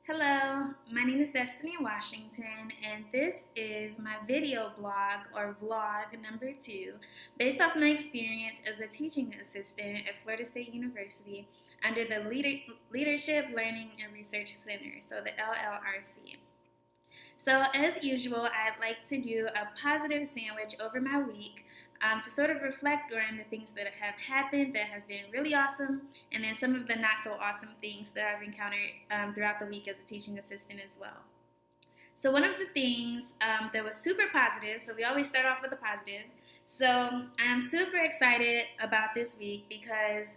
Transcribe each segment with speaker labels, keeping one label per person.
Speaker 1: Hello, my name is Destiny Washington, and this is my video blog or vlog number 2, based off my experience as a teaching assistant at Florida State University under the Leadership, Learning, and Research Center, so the LLRC. So, as usual, I'd like to do a positive sandwich over my week to sort of reflect on the things that have happened that have been really awesome, and then some of the not so awesome things that I've encountered throughout the week as a teaching assistant as well. So, one of the things that was super positive, so we always start off with a positive. So, I'm super excited about this week because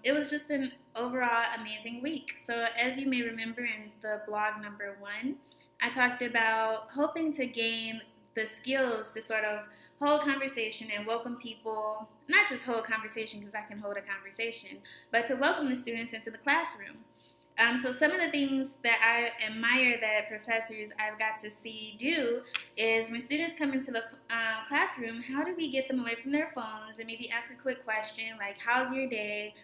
Speaker 1: it was just an overall amazing week. So, as you may remember in the blog number 1, I talked about hoping to gain the skills to sort of hold conversation and welcome people, not just hold conversation because I can hold a conversation, but to welcome the students into the classroom. So some of the things that I admire that professors I've got to see do is when students come into the classroom, how do we get them away from their phones and maybe ask a quick question like, how's your day?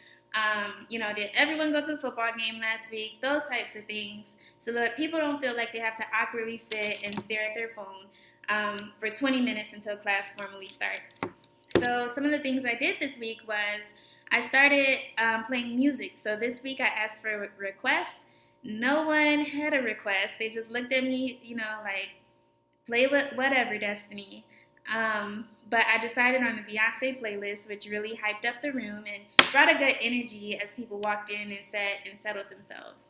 Speaker 1: Did everyone go to the football game last week? Those types of things, so that people don't feel like they have to awkwardly sit and stare at their phone for 20 minutes until class formally starts. So some of the things I did this week was I started playing music. So this week I asked for requests. No one had a request. They just looked at me, like, play whatever, Destiny. But I decided on the Beyonce playlist, which really hyped up the room and brought a good energy as people walked in and sat and settled themselves.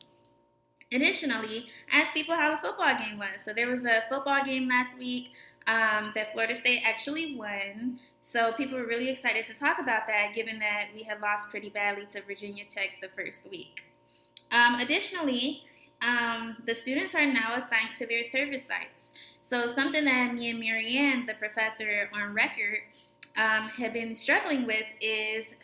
Speaker 1: Additionally, I asked people how the football game was. So there was a football game last week that Florida State actually won. So people were really excited to talk about that, given that we had lost pretty badly to Virginia Tech the first week. Additionally, the students are now assigned to their service sites. So something that me and Marianne, the professor on record, have been struggling with is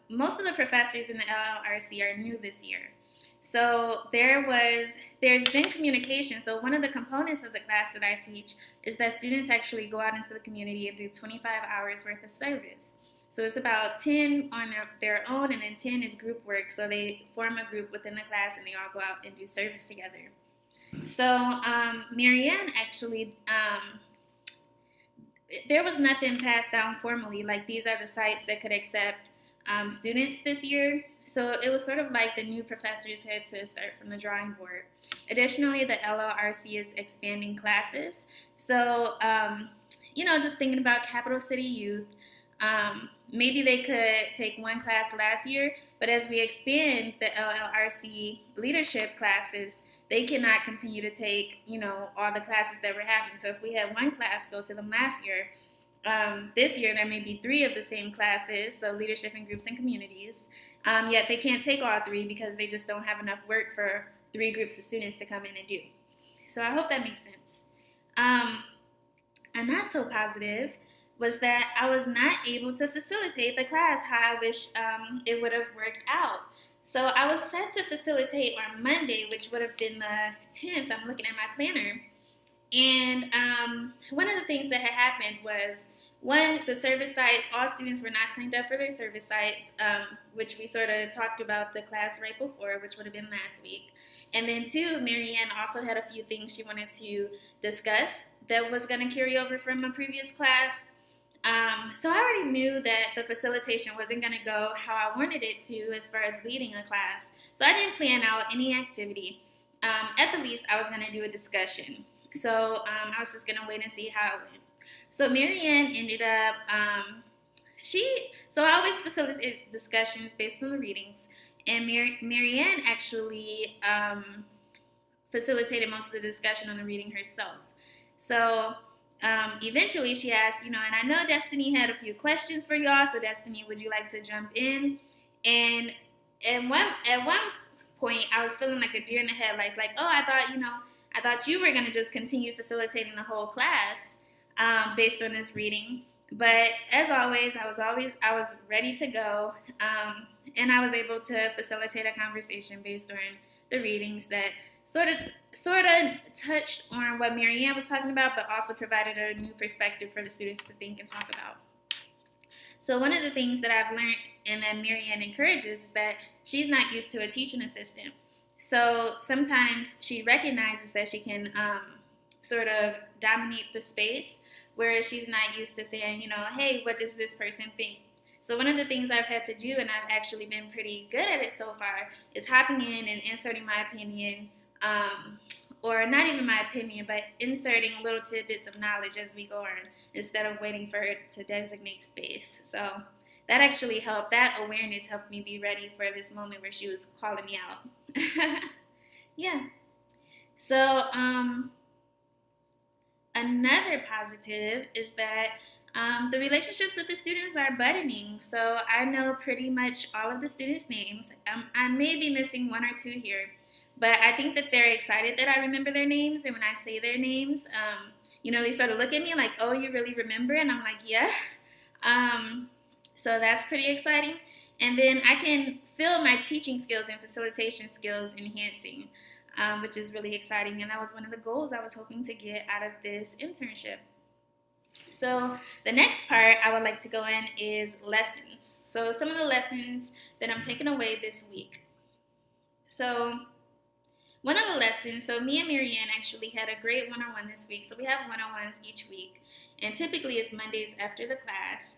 Speaker 1: most of the professors in the LLRC are new this year. So there's been communication. So one of the components of the class that I teach is that students actually go out into the community and do 25 hours worth of service. So it's about 10 on their own, and then 10 is group work. So they form a group within the class, and they all go out and do service together. So Marianne actually, there was nothing passed down formally, like these are the sites that could accept students this year. So it was sort of like the new professors had to start from the drawing board. Additionally, the LLRC is expanding classes. So, just thinking about Capital City Youth, maybe they could take one class last year, but as we expand the LLRC leadership classes, they cannot continue to take, all the classes that were happening. So if we had one class go to them last year, this year there may be 3 of the same classes, so leadership in groups and communities, yet they can't take all 3 because they just don't have enough work for 3 groups of students to come in and do. So I hope that makes sense. A not so positive was that I was not able to facilitate the class how I wish it would have worked out. So I was set to facilitate on Monday, which would have been the 10th. I'm looking at my planner. And one of the things that had happened was, one, the service sites, all students were not signed up for their service sites, which we sort of talked about the class right before, which would have been last week. And then 2, Marianne also had a few things she wanted to discuss that was going to carry over from a previous class. So I already knew that the facilitation wasn't going to go how I wanted it to as far as leading a class. So I didn't plan out any activity. At the least, I was going to do a discussion. So I was just going to wait and see how it went. So Marianne ended up, so I always facilitate discussions based on the readings. And Marianne actually facilitated most of the discussion on the reading herself. So eventually she asked, and I know Destiny had a few questions for y'all, so Destiny, would you like to jump in? And at one point, I was feeling like a deer in the headlights, like, oh, I thought you were going to just continue facilitating the whole class based on this reading. But as always, I was ready to go, and I was able to facilitate a conversation based on the readings that sort of touched on what Marianne was talking about, but also provided a new perspective for the students to think and talk about. So one of the things that I've learned and that Marianne encourages is that she's not used to a teaching assistant. So sometimes she recognizes that she can sort of dominate the space, whereas she's not used to saying, hey, what does this person think? So one of the things I've had to do, and I've actually been pretty good at it so far, is hopping in and inserting my opinion, or not even my opinion, but inserting little tidbits of knowledge as we go on, instead of waiting for her to designate space. So that actually helped. That awareness helped me be ready for this moment where she was calling me out. Yeah. So another positive is that the relationships with the students are budding. So I know pretty much all of the students' names. I may be missing one or two here, but I think that they're excited that I remember their names. And when I say their names, they sort of look at me like, oh, you really remember? And I'm like, yeah. So that's pretty exciting. And then I can feel my teaching skills and facilitation skills enhancing, which is really exciting. And that was one of the goals I was hoping to get out of this internship. So the next part I would like to go in is lessons. So some of the lessons that I'm taking away this week. So one of the lessons, so me and Marianne actually had a great one-on-one this week. So we have one-on-ones each week, and typically it's Mondays after the class.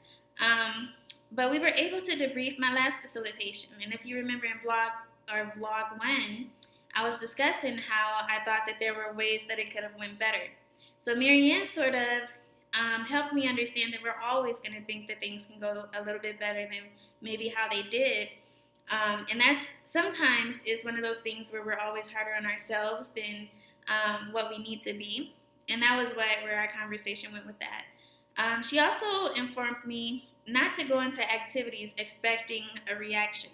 Speaker 1: But we were able to debrief my last facilitation. And if you remember in vlog 1, I was discussing how I thought that there were ways that it could have went better. So Marianne sort of helped me understand that we're always going to think that things can go a little bit better than maybe how they did. And that's sometimes is one of those things where we're always harder on ourselves than what we need to be. And that was where our conversation went with that. She also informed me not to go into activities expecting a reaction.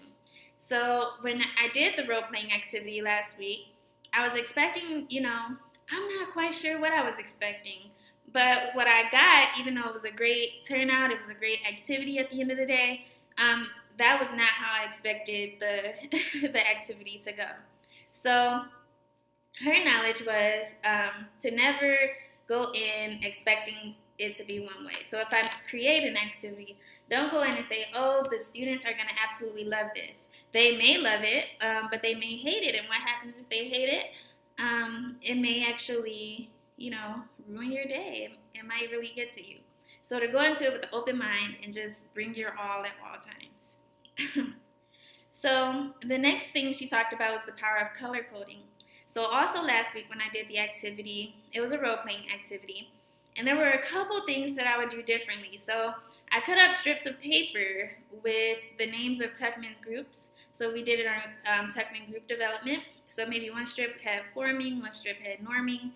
Speaker 1: So when I did the role-playing activity last week, I was expecting, I'm not quite sure what I was expecting. But what I got, even though it was a great turnout, it was a great activity at the end of the day, that was not how I expected the activity to go. So her knowledge was to never go in expecting it to be one way. So if I create an activity, don't go in and say, oh, the students are going to absolutely love this. They may love it, but they may hate it. And what happens if they hate it? It may actually, ruin your day. It might really get to you. So to go into it with an open mind and just bring your all at all times. So the next thing she talked about was the power of color coding. So also last week when I did the activity, it was a role-playing activity. And there were a couple things that I would do differently. So I cut up strips of paper with the names of Tuckman's groups. So we did it on Tuckman group development. So maybe one strip had forming, one strip had norming.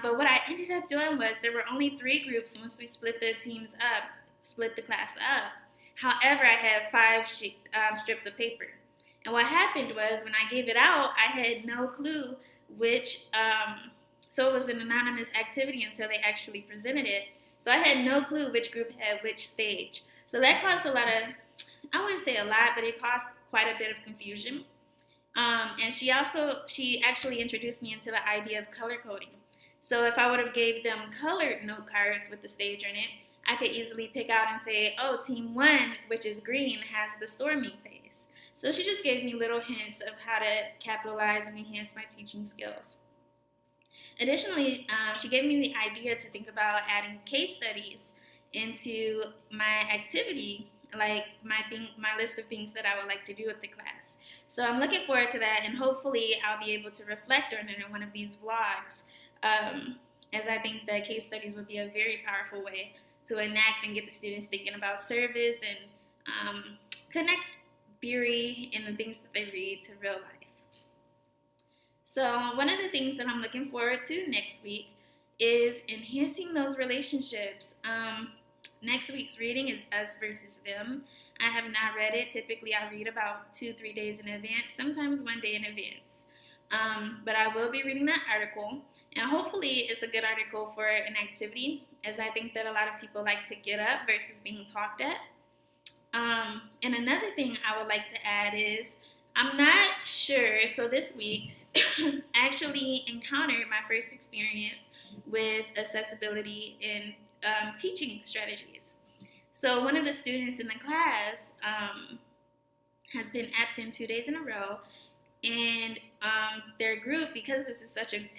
Speaker 1: But what I ended up doing was there were only 3 groups once we split the teams up, split the class up. However, I had 5 strips of paper. And what happened was when I gave it out, I had no clue which, so it was an anonymous activity until they actually presented it. So I had no clue which group had which stage. So that caused a lot of, I wouldn't say a lot, but it caused quite a bit of confusion. And she actually introduced me into the idea of color coding. So if I would have gave them colored note cards with the stage in it, I could easily pick out and say, oh, team 1, which is green, has the storming phase. So she just gave me little hints of how to capitalize and enhance my teaching skills. Additionally, she gave me the idea to think about adding case studies into my activity, like my list of things that I would like to do with the class. So I'm looking forward to that, and hopefully I'll be able to reflect on it in one of these vlogs, as I think the case studies would be a very powerful way to enact and get the students thinking about service and connect theory and the things that they read to real life. So one of the things that I'm looking forward to next week is enhancing those relationships. Next week's reading is Us versus Them. I have not read it. Typically, I read about 2-3 days in advance, sometimes 1 day in advance. But I will be reading that article, and hopefully it's a good article for an activity, as I think that a lot of people like to get up versus being talked at. And another thing I would like to add is, I'm not sure, so this week, I actually encountered my first experience with accessibility in teaching strategies. So one of the students in the class has been absent 2 days in a row, And their group, because this is such a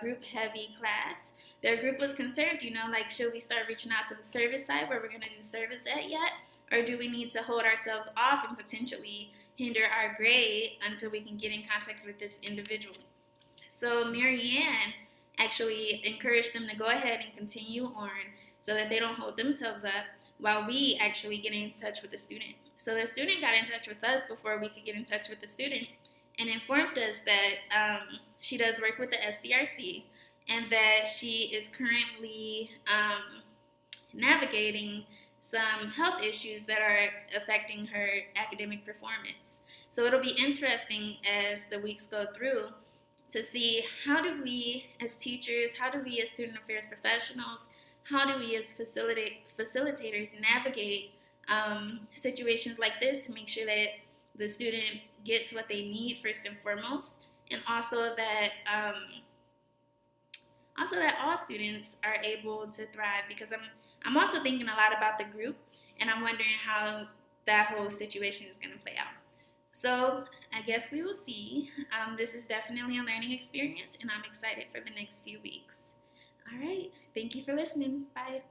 Speaker 1: group heavy class, their group was concerned, like, should we start reaching out to the service side where we're going to do service at yet? Or do we need to hold ourselves off and potentially hinder our grade until we can get in contact with this individual? So Marianne actually encouraged them to go ahead and continue on so that they don't hold themselves up while we actually get in touch with the student. So the student got in touch with us before we could get in touch with the student and informed us that she does work with the SDRC and that she is currently navigating some health issues that are affecting her academic performance. So it'll be interesting as the weeks go through to see how do we as teachers, how do we as student affairs professionals, how do we as facilitators navigate situations like this to make sure that the student gets what they need first and foremost, and also that all students are able to thrive, because I'm also thinking a lot about the group, and I'm wondering how that whole situation is going to play out. So I guess we will see. This is definitely a learning experience, and I'm excited for the next few weeks. All right. Thank you for listening. Bye.